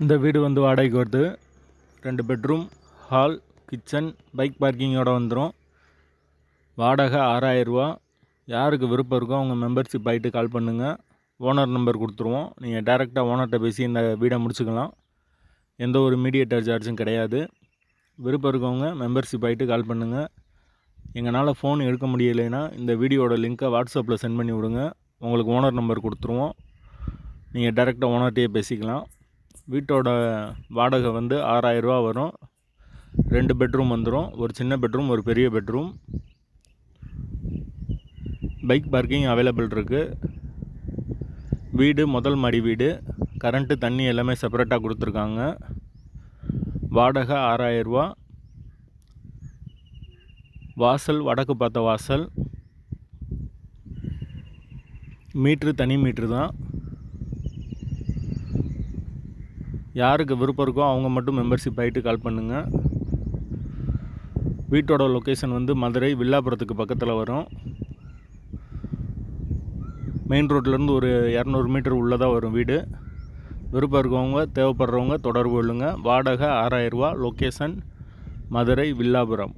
இந்த வீடு வந்து வாடகைக்கு வருது. 2 பெட்ரூம், ஹால், கிச்சன், பைக் பார்க்கிங்கோடு வந்துடும். வாடகை 6000 ரூபா. யாருக்கு விருப்பம் இருக்கோ அவங்க மெம்பர்ஷிப் ஆகிட்டு கால் பண்ணுங்கள். ஓனர் நம்பர் கொடுத்துருவோம். நீங்கள் டேரெக்டாக ஓனர்கிட்ட பேசி இந்த வீடை முடிச்சுக்கலாம். எந்த ஒரு மீடியேட்டர் சார்ஜும் கிடையாது. விருப்பம் இருக்கவங்க மெம்பர்ஷிப் ஆகிட்டு கால் பண்ணுங்கள். எங்களால் ஃபோன் எடுக்க முடியலைன்னா இந்த வீடியோட லிங்க்கை வாட்ஸ்அப்பில் சென்ட் பண்ணி விடுங்க. உங்களுக்கு ஓனர் நம்பர் கொடுத்துருவோம். நீங்கள் டேரெக்டாக ஓனர்கிட்டயே பேசிக்கலாம். வீட்டோட வாடகை வந்து 6000 ரூபா வரும். 2 பெட்ரூம் வந்துடும். ஒரு சின்ன பெட்ரூம், ஒரு பெரிய பெட்ரூம். பைக் பார்க்கிங் அவைலபிள் இருக்குது. வீடு முதல் மாடி வீடு. கரண்ட்டு, தண்ணி எல்லாமே செப்பரேட்டாக கொடுத்துருக்காங்க. வாடகை 6000 ரூபா. வாசல் வடக்கு பார்த்த வாசல். மீட்ரு தனி மீட்ரு தான். யாருக்கு விருப்பம் இருக்கோ அவங்க மட்டும் மெம்பர்ஷிப் ஆகிட்டு கால் பண்ணுங்கள். வீட்டோட லொக்கேஷன் வந்து மதுரை வில்லாபுரத்துக்கு பக்கத்தில் வரும். மெயின் ரோட்லேருந்து ஒரு 200 மீட்டர் உள்ளே தான் வரும் வீடு. விருப்பம் இருக்கவங்க, தேவைப்படுறவங்க தொடர்பு கொள்ளுங்கள். வாடகை 6000 ரூபா. லொக்கேஷன் மதுரை வில்லாபுரம்.